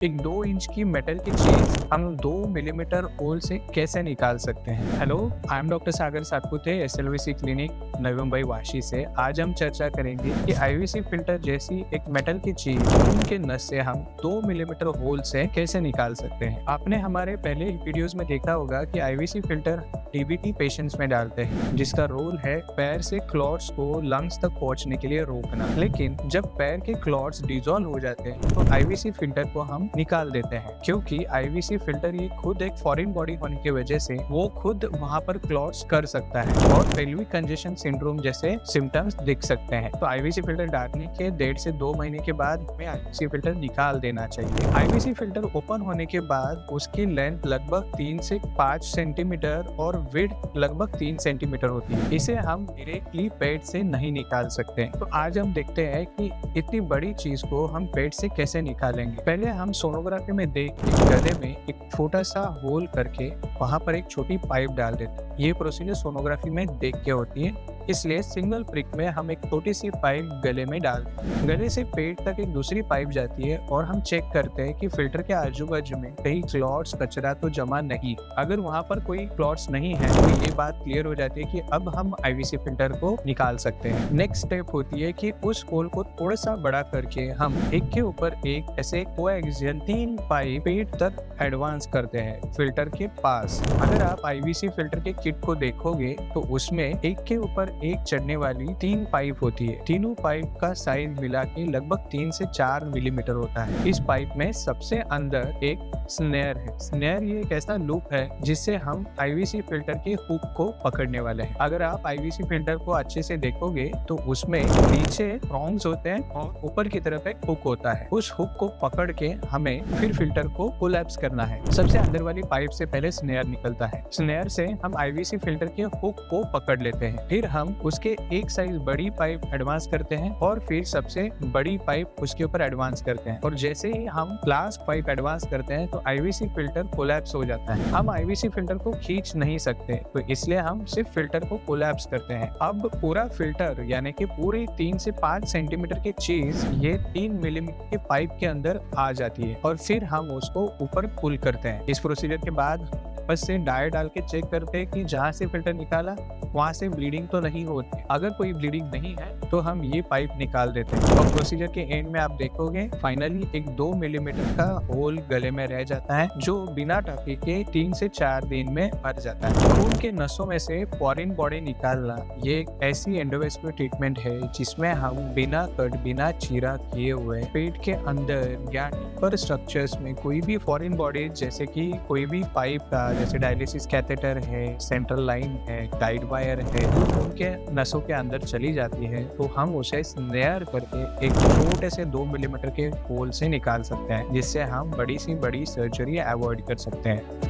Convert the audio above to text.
एक 2 इंच की मेटल की चीज हम 2 मिलीमीटर होल से कैसे निकाल सकते हैं। Hello, I am doctor Sagar Satpute, SLVC clinic Navi Mumbai Vashi से। आज हम चर्चा करेंगे कि आईवीसी फिल्टर जैसी एक मेटल की चीज खून के नस से हम 2 मिलीमीटर होल से कैसे निकाल सकते हैं। आपने हमारे पहले वीडियोस में देखा होगा कि आईवीसी फिल्टर डीबीटी पेशेंट्स में डालते हैं, जिसका रोल है पैर से क्लॉट्स को लंग्स तक पहुंचने के लिए रोकना। लेकिन जब पैर के क्लॉट्स डिसॉल्व हो जाते हैं तो आईवीसी फिल्टर को हम निकाल देते हैं, क्योंकि आईवीसी फिल्टर ये खुद एक फॉरेन बॉडी होने की वजह से वो खुद वहां पर क्लॉट्स कर सकता है और पेल्विक कंजेशन सिंड्रोम जैसे सिम्टम्स दिख सकते हैं। तो आईवीसी फिल्टर डालने के 1.5 से 2 महीने के बाद हमें आईवीसी फिल्टर निकाल देना चाहिए। आईवीसी फिल्टर ओपन होने के बाद उसकी लेंथ लगभग 3 से 5 सेंटीमीटर और विड्थ लगभग 3 सेंटीमीटर होती है। इसे हम डायरेक्टली पेट से नहीं निकाल सकते। तो आज हम देखते हैं कि इतनी बड़ी चीज को हम पेट से कैसे निकालेंगे। पहले हम सोनोग्राफी में देख के गले में एक छोटा सा होल करके वहां पर एक छोटी पाइप डाल देते हैं। ये प्रोसीजर सोनोग्राफी में देख के होती है, इसलिए सिंगल प्रिक में हम एक छोटी सी पाइप गले में डालते हैं। गले से पेट तक एक दूसरी पाइप जाती है और हम चेक करते हैं कि फिल्टर के आजू बाजू में कहीं क्लॉट्स कचरा तो जमा नहीं। अगर वहां पर कोई क्लॉट्स नहीं है तो ये बात क्लियर हो जाती है कि अब हम आईवीसी फिल्टर को निकाल सकते हैं। नेक्स्ट स्टेप होती है कि उस होल को थोड़ा सा बड़ा करके हम एक के ऊपर एक ऐसे कोएक्सियल 3 पाइप पेट तक एडवांस करते हैं फिल्टर के पास। अगर आप आईवीसी फिल्टर के किट को देखोगे तो उसमें एक के ऊपर एक चढ़ने वाली 3 पाइप होती है। तीनों पाइप का साइज मिला के लगभग 3 से 4 मिलीमीटर होता है। इस पाइप में सबसे अंदर एक स्नेयर है। स्नेयर ये एक ऐसा लूप है जिससे हम आईवीसी फिल्टर के हुक को पकड़ने वाले हैं। अगर आप आईवीसी फिल्टर को अच्छे से देखोगे तो उसमें नीचे प्रॉन्ग्स होते हैं और ऊपर की तरफ एक हुक होता है। उस हुक को पकड़ के हमें फिर फिल्टर को कोलैप्स करना है। सबसे अंदर वाली पाइप से पहले स्नेयर निकलता है। स्नेयर से हम आईवीसी फिल्टर के हुक को पकड़ लेते हैं। फिर हम उसके एक साइज बड़ी पाइप एडवांस करते हैं और फिर सबसे बड़ी पाइप उसके ऊपर एडवांस करते हैं। और जैसे ही हम लास्ट पाइप एडवांस करते हैं तो आईवीसी फिल्टर कोलैप्स हो जाता है। हम आईवीसी फिल्टर को खींच नहीं सकते, तो इसलिए हम सिर्फ फिल्टर को कोलैप्स करते हैं। अब पूरा फिल्टर यानी कि पूरी 3 से 5 सेंटीमीटर की चीज ये 3 मिलीमीटर के पाइप के अंदर आ जाती है और फिर हम उसको ऊपर पुल करते हैं। इस प्रोसीजर के बाद बस से डाई डाल के चेक करते हैं कि जहाँ से फिल्टर निकाला वहां से ब्लीडिंग तो नहीं होती। अगर कोई ब्लीडिंग नहीं है तो हम ये पाइप निकाल देते हैं। और प्रोसीजर के एंड में आप देखोगे फाइनली एक 2 मिलीमीटर का होल गले में रह जाता है, जो बिना टाके के 3 से 4 दिन में भर जाता है। खून के नसों में से फॉरेन बॉडी निकालना ये एक ऐसी एंडोवेस्कुलर ट्रीटमेंट है जिसमें हम बिना कट बिना चीरा किए हुए पेट के अंदर या डीपर स्ट्रक्चर्स में कोई भी फॉरेन बॉडी जैसे कि कोई भी पाइप का जैसे डायलिसिस कैथेटर है, सेंट्रल लाइन है, गाइड वायर है, उनके नसों के अंदर चली जाती है तो हम उसे स्नेयर करके एक छोटे से 2 मिलीमीटर के होल से निकाल सकते हैं, जिससे हम बड़ी सी बड़ी सर्जरी अवॉइड कर सकते हैं।